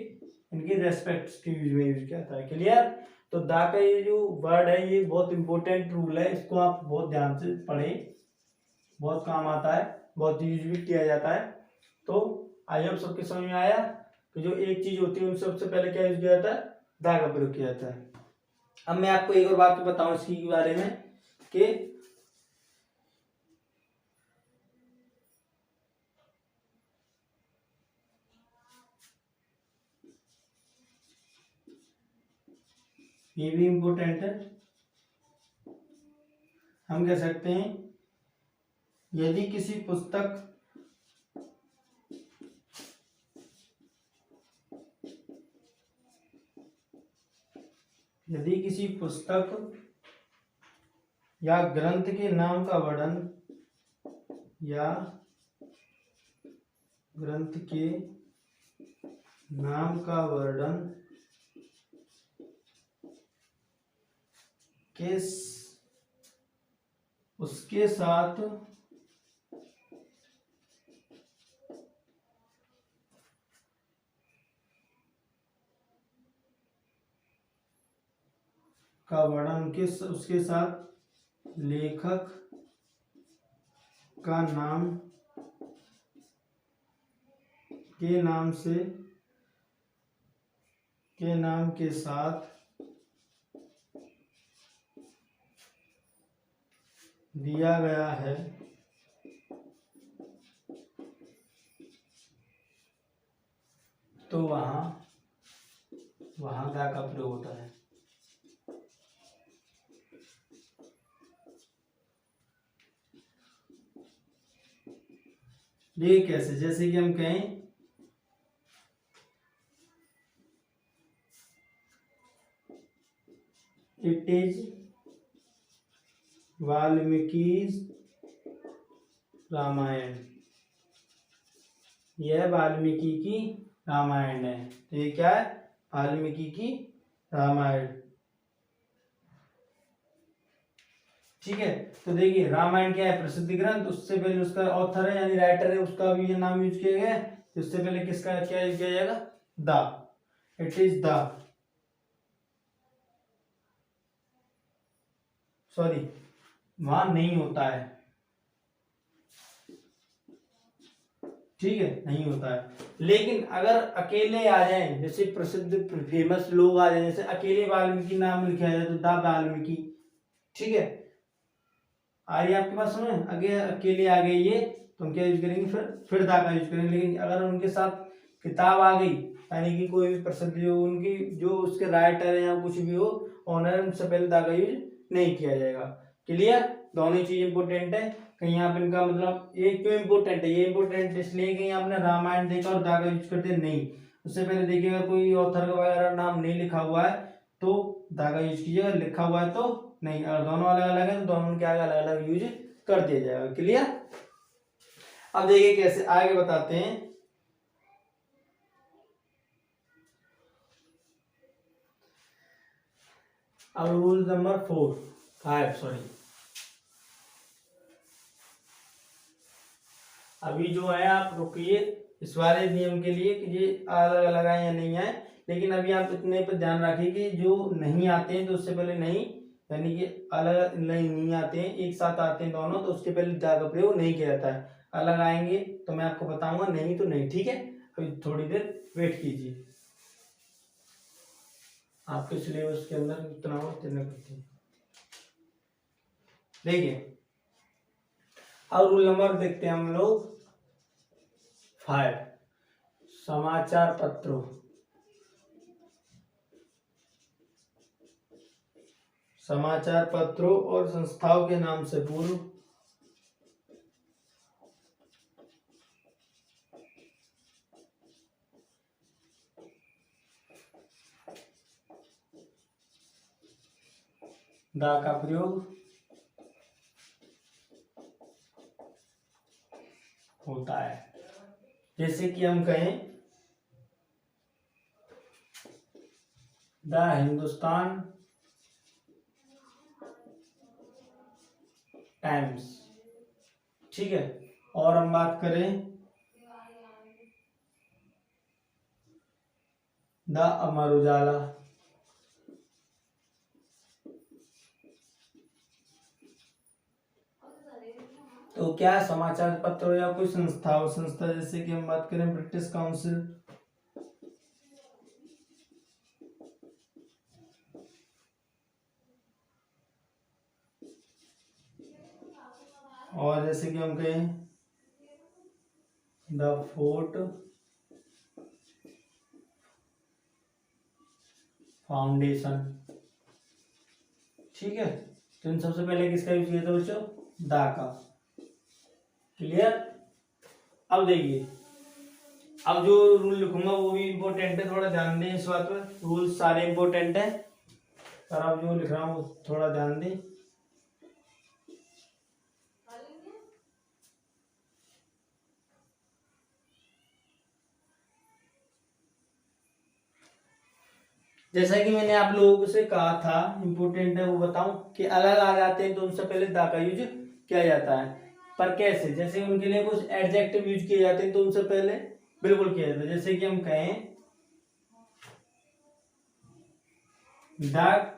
इनकी रेस्पेक्ट के यूज में यूज किया था। क्लियर। तो द का ये जो वर्ड है, ये बहुत इंपॉर्टेंट रूल है, इसको आप बहुत ध्यान से पढ़ें, बहुत काम आता है, बहुत यूज भी किया जाता है। तो आई होप सबके समझ में आया कि जो एक चीज होती है उन सबसे पहले क्या यूज किया जाता है, द का प्रयोग किया जाता है। अब मैं आपको एक और बात बताऊं इसकी बारे में कि ये भी इंपॉर्टेंट है। हम कह सकते हैं, यदि किसी पुस्तक या ग्रंथ के नाम का वर्णन, या ग्रंथ के नाम का वर्णन किस उसके साथ का वर्णन किस उसके साथ लेखक का नाम के नाम से के नाम के साथ दिया गया है, तो वहां दा का प्रयोग होता है। ये कैसे, जैसे कि हम कहें इट इज वाल्मीकि's रामायण, यह वाल्मीकि की रामायण है। तो ये क्या है? वाल्मीकि की रामायण। ठीक है, तो देखिए रामायण क्या है? प्रसिद्ध ग्रंथ। उससे पहले उसका ऑथर है यानी राइटर है, उसका भी ये नाम यूज किया गया है। तो उससे पहले किसका क्या यूज किया जाएगा? The, it is the, sorry वहां नहीं होता है, ठीक है, नहीं होता है। लेकिन अगर अकेले आ जाएं, जैसे प्रसिद्ध फेमस लोग आ जाए, जैसे अकेले वाल्मीकि नाम लिखा जाए तो द वाल्मीकि, ठीक है, आ रही है आपके पास समझ? अगर अकेले आ गए ये, तो हम क्या यूज करेंगे? फिर दा का यूज करेंगे। लेकिन अगर उनके साथ किताब आ गई, यानी कि कोई भी प्रसिद्ध जो उनकी जो उसके राइटर है या कुछ भी हो ऑनर, उनसे पहले दा का यूज नहीं किया जाएगा। क्लियर? दोनों चीज इंपॉर्टेंट है। कहीं यहाँ पे इनका मतलब ये क्यों इंपॉर्टेंट है? ये इंपॉर्टेंट इसलिए कहीं आपने रामायण देखा और दा का यूज करते नहीं, उससे पहले देखिएगा कोई ऑथर का वगैरह नाम नहीं लिखा हुआ है तो दा का यूज कीजिएगा, लिखा हुआ है तो नहीं। और दोनों अलग अलग है तो दोनों क्या अलग अलग यूज कर दिया जाएगा। क्लियर? अब देखिए कैसे आगे बताते हैं। अब रूल नंबर 5 सॉरी, अभी जो है आप रुकिए इस वाले नियम के लिए कि ये अलग अलग आए या नहीं आए। लेकिन अभी आप इतने पर ध्यान रखिए कि जो नहीं आते हैं तो उससे पहले नहीं, यानी कि अलग नहीं आते हैं, एक साथ आते हैं दोनों, तो उसके पहले दा का प्रयोग नहीं किया जाता है। अलग आएंगे तो मैं आपको बताऊंगा, नहीं तो नहीं। ठीक है, अभी थोड़ी देर वेट कीजिए, आपके सिलेबस के अंदर इतना हो इतना करते हैं। देखिए अब रूल नंबर देखते हैं हम लोग 5, समाचार पत्रों, समाचार पत्रों और संस्थाओं के नाम से पूर्व दा का प्रयोग होता है। जैसे कि हम कहें द हिंदुस्तान टाइम्स, ठीक है। और हम बात करें द अमर उजाला, तो क्या समाचार पत्र या कोई संस्था हो, संस्था जैसे कि हम बात करें ब्रिटिश काउंसिल, और जैसे कि हम कहें द फोर्ट फाउंडेशन, ठीक है। तो इन सबसे पहले किसका यूज किया था बच्चों? दा का। क्लियर? अब देखिए, अब जो रूल लिखूंगा वो भी इंपॉर्टेंट है, थोड़ा ध्यान दें इस बात पर। रूल सारे इंपॉर्टेंट है पर अब जो लिख रहा हूँ थोड़ा ध्यान दें। जैसा कि मैंने आप लोगों से कहा था, इंपॉर्टेंट है वो बताऊं कि अलग आ जाते हैं तो उनसे पहले दा का यूज किया जाता है। पर कैसे? जैसे उनके लिए कुछ एडजेक्टिव यूज किए जाते हैं तो उनसे पहले बिल्कुल किया जाता है। जैसे कि हम कहें द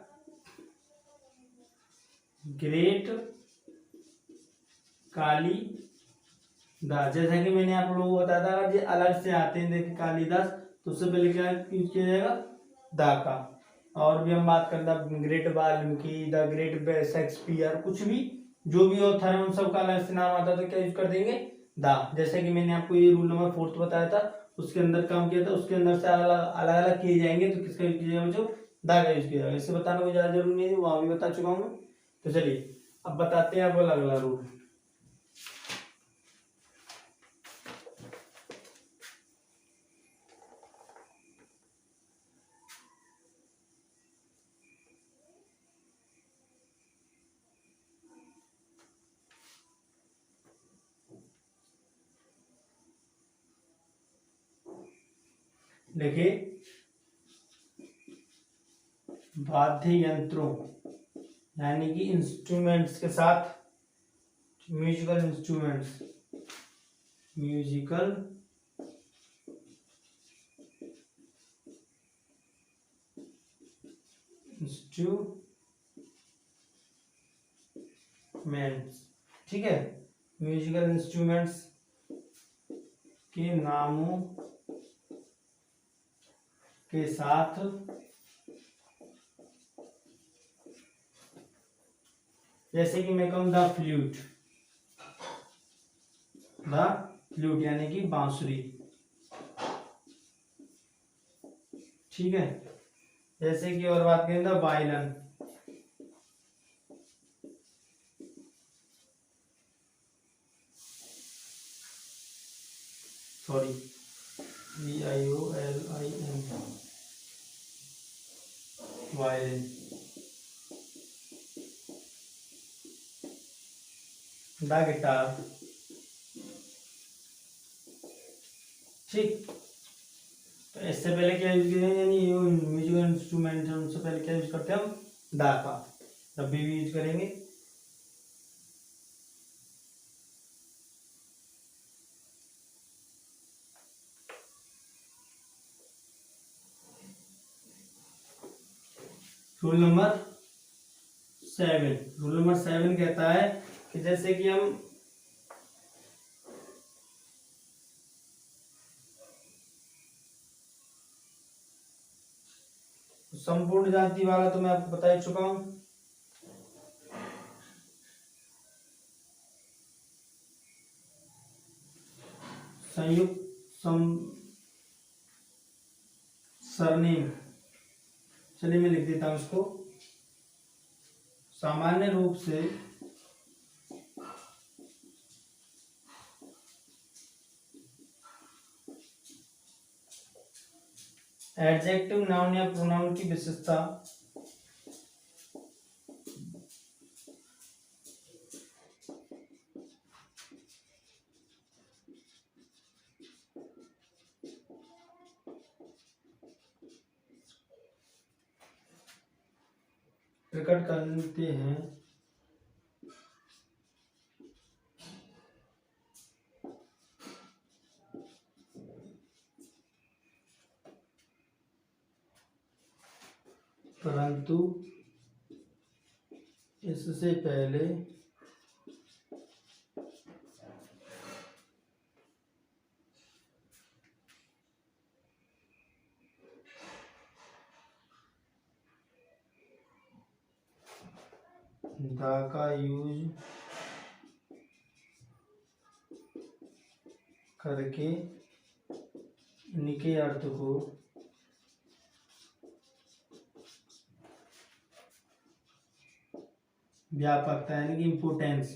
ग्रेट कालीदास, जैसा कि मैंने आप लोगों को बताया था अगर ये अलग से आते हैं देखिए कालिदास, तो उससे पहले क्या यूज किया जाएगा? दा का। और भी हम बात करें the great Valmiki, the great Shakespeare, कुछ भी जो भी ऑथर है उन सब का अलग से नाम आता है तो क्या यूज कर देंगे? दा। जैसे कि मैंने आपको ये रूल नंबर 4 बताया था, उसके अंदर काम किया था, उसके अंदर से अलग अलग अलग किए जाएंगे तो किसका यूज किया जाएगा बच्चों? दा का यूज किया जाएगा। इससे बताना कोई ज्यादा जरूरी नहीं है, वहां भी बता चुका हूँ। तो चलिए अब बताते हैं अब अलग अलग रूल। लिखे वाद्य यंत्रों यानी कि इंस्ट्रूमेंट्स के साथ, म्यूजिकल इंस्ट्रूमेंट्स, म्यूजिकल इंस्ट्रूमेंट्स, ठीक है, म्यूजिकल इंस्ट्रूमेंट्स के नामों के साथ जैसे कि मैं कहूँ द फ्लूट यानी कि बांसुरी, ठीक है। जैसे कि और बात करें the violin, sorry VIOLIN, violin, the guitar, ठीक। तो इससे पहले क्या यूज करेंगे, यानी म्यूजिकल इंस्ट्रूमेंट है उनसे पहले क्या यूज करते हैं हम, दा का, तब भी यूज करेंगे। रूल नंबर 7 कहता है कि जैसे कि हम संपूर्ण जाति वाला तो मैं आपको बता ही चुका हूं, संयुक्त सरनेम, चलिए मैं लिख देता हूं इसको, सामान्य रूप से एडजेक्टिव नाउन या प्रोनाउन की विशेषता प्रकट करते हैं परंतु इससे पहले दा का यूज करके इनके अर्थ को व्यापकता यानी कि इम्पोर्टेंस,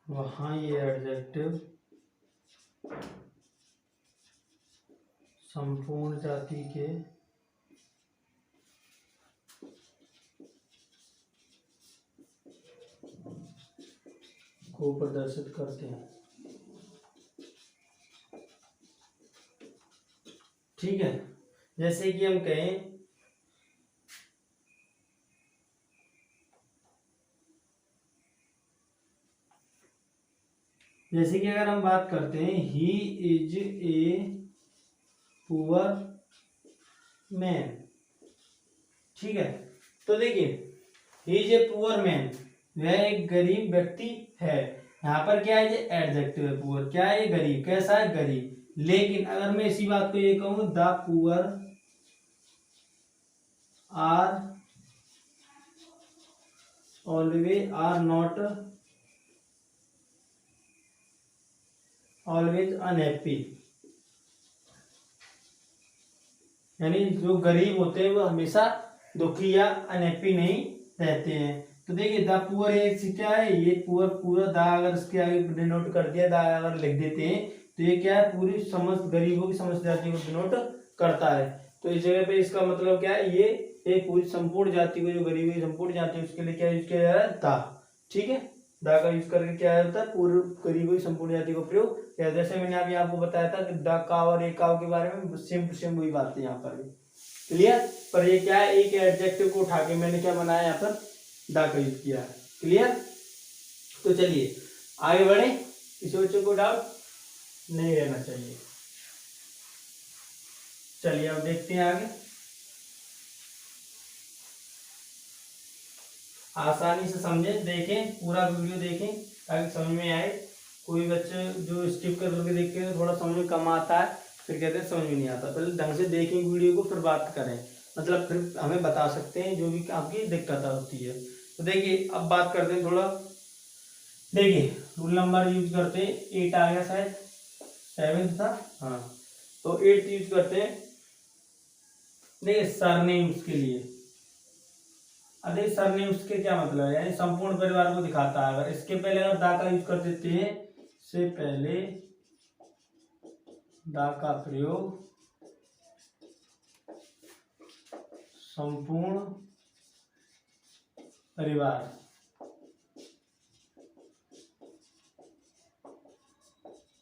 वहाँ ये एडजेक्टिव संपूर्ण जाति के को प्रदर्शित करते हैं, ठीक है। जैसे कि हम कहें जैसे कि अगर हम बात करते हैं he is a poor man, ठीक है। तो देखिए he is a poor man, वह एक गरीब व्यक्ति है। यहाँ पर क्या है, ये एडजेक्टिव है, पुअर क्या है, ये गरीब, कैसा है, गरीब। लेकिन अगर मैं इसी बात को ये कहूँ the poor are not always unhappy, यानी जो गरीब होते हैं वो हमेशा दुखी या अनहैप्पी नहीं रहते हैं। तो देखिए द पुअर ये क्या है, ये पुअर पूरा दा अगर इसके आगे डिनोट कर दिया, दा अगर लिख देते हैं तो ये क्या है, पूरी समस्त गरीबों की समस्त जाति को डिनोट करता है। तो इस जगह पे इसका मतलब क्या है, ये एक पूरी संपूर्ण जाति को, जो गरीबी की संपूर्ण जाति है उसके लिए क्या यूज किया जा रहा है, दा। ठीक है, दा का यूज करके क्या होता है, पूर्व गरीबों की संपूर्ण जाति को प्रयोग किया। जैसे मैंने अभी आपको बताया था कि दा, का और एक काव के बारे में सेम टू सेम वही बात है यहाँ पर भी। क्लियर। पर ये क्या है, एक एडजेक्टिव को उठा के मैंने क्या बनाया, यहाँ पर दा का यूज किया है। क्लियर। तो चलिए आगे बढ़े, किसी बच्चों को डाउट नहीं रहना चाहिए। चलिए अब देखते हैं आगे। आसानी से समझें, देखें, पूरा वीडियो देखें ताकि समझ में आए। कोई बच्चे जो स्किप कर करके देखते हैं थोड़ा समझ में कम आता है, फिर कहते हैं समझ में नहीं आता। पहले ढंग से देखें वीडियो को, फिर बात करें, मतलब फिर हमें बता सकते हैं जो भी आपकी दिक्कत होती है। तो देखिए अब बात करते हैं थोड़ा। देखिए रूल नंबर यूज करते हैं, 8 आ गया शायद, 7 था, हाँ। तो 8 यूज करते हैं। देखिए सरनेम्स के लिए, अरे सरनेम्स के क्या मतलब है, यानी संपूर्ण परिवार को दिखाता है। अगर इसके पहले अगर दा का यूज कर देते हैं, से पहले दा का प्रयोग संपूर्ण परिवार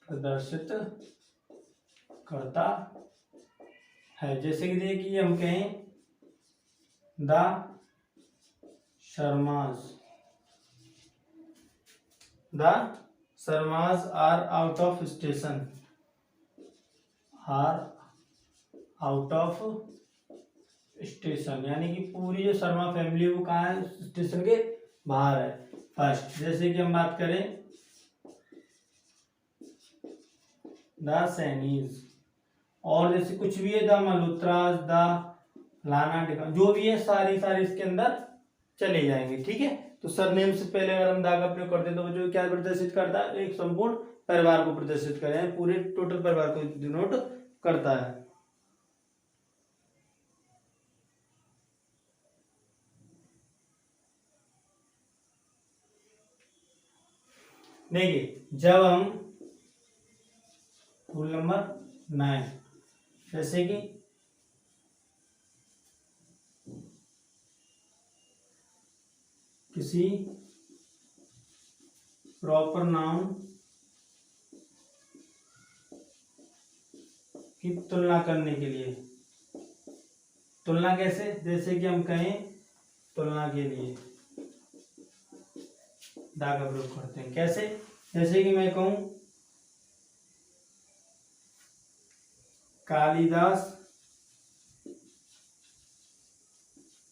प्रदर्शित करता है। जैसे कि देखिए हम कहें the Sharmas are out of station, यानी कि पूरी जो शर्मा फैमिली वो कहाँ है, स्टेशन के बाहर है। फर्स्ट जैसे कि हम बात करें द सैनीज, और जैसे कुछ भी है द मल्होत्रास, द लाना टिका, जो भी है सारी इसके अंदर चले जाएंगे। ठीक है। तो सरनेम से पहले अगर हम दा का प्रयोग करते हैं तो जो क्या प्रदर्शित करता है, एक संपूर्ण परिवार को प्रदर्शित करें, पूरे टोटल परिवार को डिनोट करता है। देखिए जब हम रूल नंबर 9, जैसे कि किसी प्रॉपर नाउन की तुलना करने के लिए, तुलना कैसे, जैसे कि हम कहें तुलना के लिए दा का प्रयोग करते हैं। कैसे, जैसे कि मैं कहूं Kalidas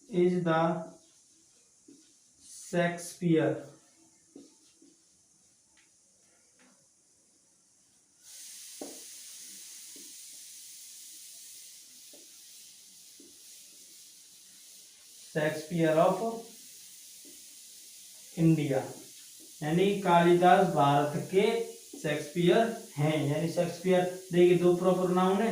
is the Shakespeare, Shakespeare of India, यानी कालिदास भारत के शेक्सपियर हैं। यानी शेक्सपियर, देखिए दो प्रॉपर नाउन है,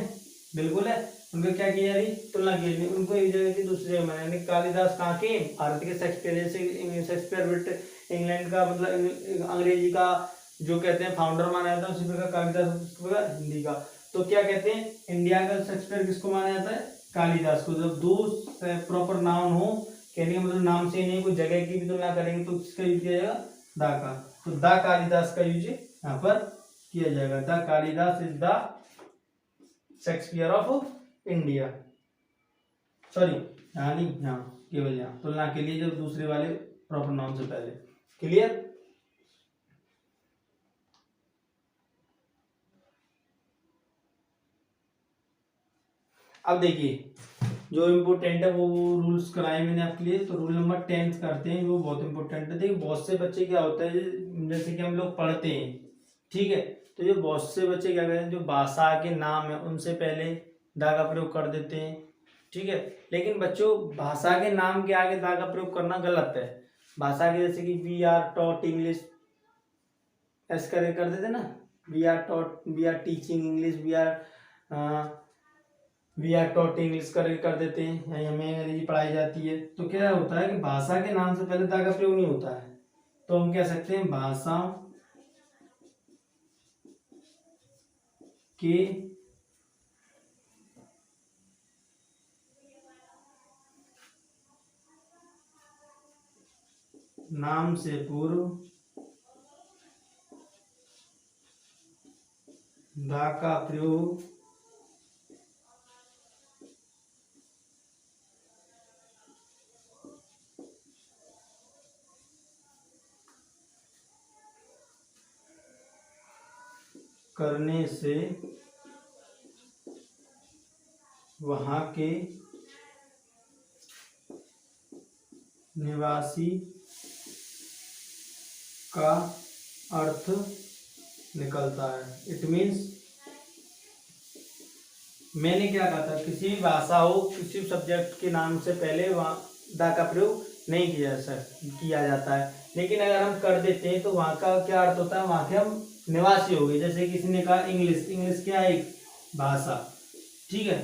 बिल्कुल है, उनको क्या किया यानी तुलना की, उनको एक जगह की दूसरी जगह माना। यानी कालिदास कहाँ के, भारत के शेक्सपियर। जैसे शेक्सपियर इंग्लैंड का, मतलब अंग्रेजी का जो कहते हैं फाउंडर माना जाता है, उसी प्रकार कालिदास हिंदी का। तो क्या कहते हैं, इंडिया का शेक्सपियर किसको माना जाता है, कालिदास को। जब दो प्रॉपर नाउन हो, कहने का मतलब नाम से नहीं, कोई जगह की भी तुलना करेंगे तो किसका यूज किया जाएगा, दा का। तो दा कालिदास का यूज यहाँ पर किया जाएगा। दा Kalidas is the Shakespeare of India. Sorry यहाँ नहीं, यहाँ केवल यहाँ तुलना के लिए जो दूसरे वाले प्रॉपर नाउन से पहले। क्लियर। अब देखिए जो इम्पोर्टेंट है वो रूल्स कराए मैंने आपके लिए। तो रूल नंबर 10 करते हैं, वो बहुत इंपॉर्टेंट है। देखिए बहुत से बच्चे क्या होता है, जैसे कि हम लोग पढ़ते हैं, ठीक है, तो जो बहुत से बच्चे क्या करते हैं, जो भाषा के नाम है उनसे पहले दा का प्रयोग कर देते हैं। ठीक है, लेकिन बच्चों भाषा के नाम के आगे दा का प्रयोग करना गलत है। भाषा के जैसे कि वी आर टॉट इंग्लिश, ऐसे कर देते ना, we are taught, we are teaching English, we are taught English कर देते हैं, या हमें अंग्रेजी पढ़ाई जाती है। तो क्या होता है कि भाषा के नाम से पहले दा का प्रयोग नहीं होता है। तो हम कह सकते हैं भाषा के नाम से पूर्व दा का प्रयोग करने से वहाँ के निवासी का अर्थ निकलता है। इट मीन्स मैंने क्या कहा था, किसी भी भाषा हो, किसी भी सब्जेक्ट के नाम से पहले वहाँ दा का प्रयोग नहीं किया जाता है, लेकिन अगर हम कर देते हैं तो वहाँ का क्या अर्थ होता है, वहाँ के हम निवासी हो गए। जैसे किसी ने कहा इंग्लिश क्या है, एक भाषा, ठीक है।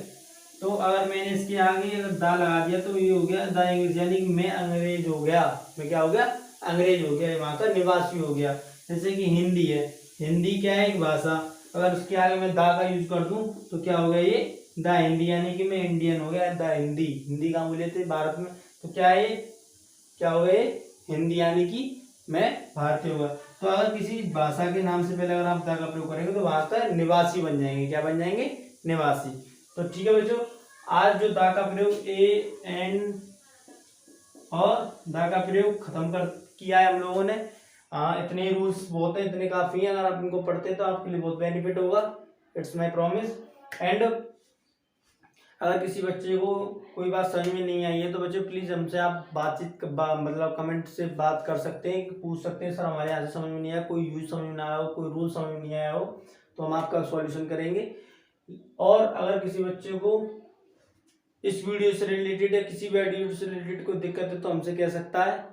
तो अगर मैंने इसके आगे अगर दा लगा दिया तो ये हो गया द इंग्लिश, यानी कि मैं अंग्रेज हो गया, मैं क्या हो गया, अंग्रेज हो गया, वहाँ का निवासी हो गया। जैसे कि हिंदी है, हिंदी क्या है, एक भाषा, अगर उसके आगे मैं दा का यूज कर दूं तो क्या हो गया, ये द हिंदी, यानी कि मैं इंडियन हो गया, द हिंदी। हिंदी कहाँ बोले थे, भारत में, तो क्या है, क्या हो गया, हिंदी, यानी कि मैं भारतीय होगा। तो अगर किसी भाषा के नाम से पहले अगर आप दा का प्रयोग करेंगे तो वहां का निवासी बन जाएंगे, क्या बन जाएंगे, निवासी। तो ठीक है बच्चों, आज जो दा का प्रयोग ए एन और दा का प्रयोग खत्म कर किया है हम लोगों ने। इतने रूल्स बहुत है, इतने काफी हैं, अगर आप इनको पढ़ते हैं तो आपके लिए बहुत बेनिफिट होगा, इट्स माय प्रॉमिस। एंड अगर किसी बच्चे को कोई बात समझ में नहीं आई है तो बच्चों प्लीज़ हमसे आप मतलब कमेंट से बात कर सकते हैं, पूछ सकते हैं, सर हमारे यहाँ से समझ में नहीं आया, कोई यूज समझ में नहीं आया हो, कोई रूल समझ में नहीं आया हो, तो हम आपका सॉल्यूशन करेंगे। और अगर किसी बच्चे को इस वीडियो से रिलेटेड या किसी भी वीडियो से रिलेटेड कोई दिक्कत है तो हमसे कह सकता है।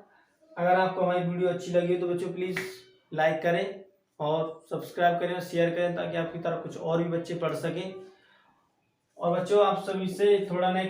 अगर आपको हमारी वीडियो अच्छी लगी तो बच्चों प्लीज़ लाइक करें और सब्सक्राइब करें और शेयर करें, ताकि आपकी तरह कुछ और भी बच्चे पढ़ सकें। और बच्चों आप सभी से थोड़ा ना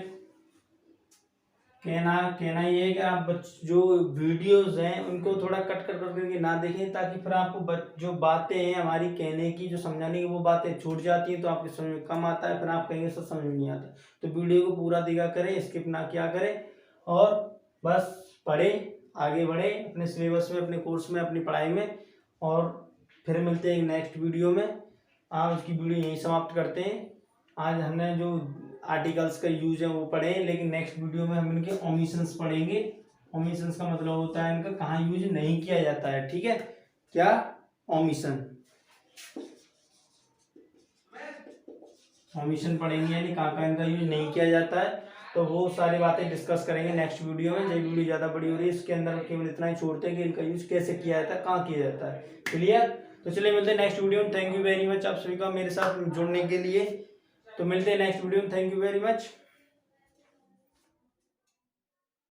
कहना ये है कि आप जो वीडियोस हैं उनको थोड़ा कट कर करके ना देखें, ताकि फिर आपको जो बातें हैं हमारी कहने की, जो समझाने की, वो बातें छूट जाती हैं तो आपके समझ में कम आता है, फिर आप कहेंगे सर समझ में नहीं आता। तो वीडियो को पूरा देखा करें, स्किप ना किया करें, और बस पढ़ें, आगे बढ़े अपने सिलेबस में, अपने कोर्स में, अपनी पढ़ाई में। और फिर मिलते हैं नेक्स्ट वीडियो में। आज की वीडियो यहीं समाप्त करते हैं। आज हमने जो आर्टिकल्स का यूज है वो पढ़े, लेकिन नेक्स्ट वीडियो में हम इनके ओमिशंस पढ़ेंगे। ओमिशंस का मतलब होता है इनका कहाँ यूज नहीं किया जाता है, ठीक है, क्या, ओमिशन, ओमिशन पढ़ेंगे, यानी कहाँ कहाँ इनका यूज नहीं किया जाता है। तो वो सारी बातें डिस्कस करेंगे नेक्स्ट वीडियो में। ये वीडियो ज़्यादा बड़ी हो रही है, इसके अंदर केवल इतना ही छोड़ते हैं कि इनका यूज कैसे किया जाता है, कहाँ किया जाता है, क्लियर। तो चलिए मिलते हैं नेक्स्ट वीडियो में। थैंक यू वेरी मच आप सभी का मेरे साथ जुड़ने के लिए। तो मिलते हैं नेक्स्ट वीडियो में, थैंक यू वेरी मच।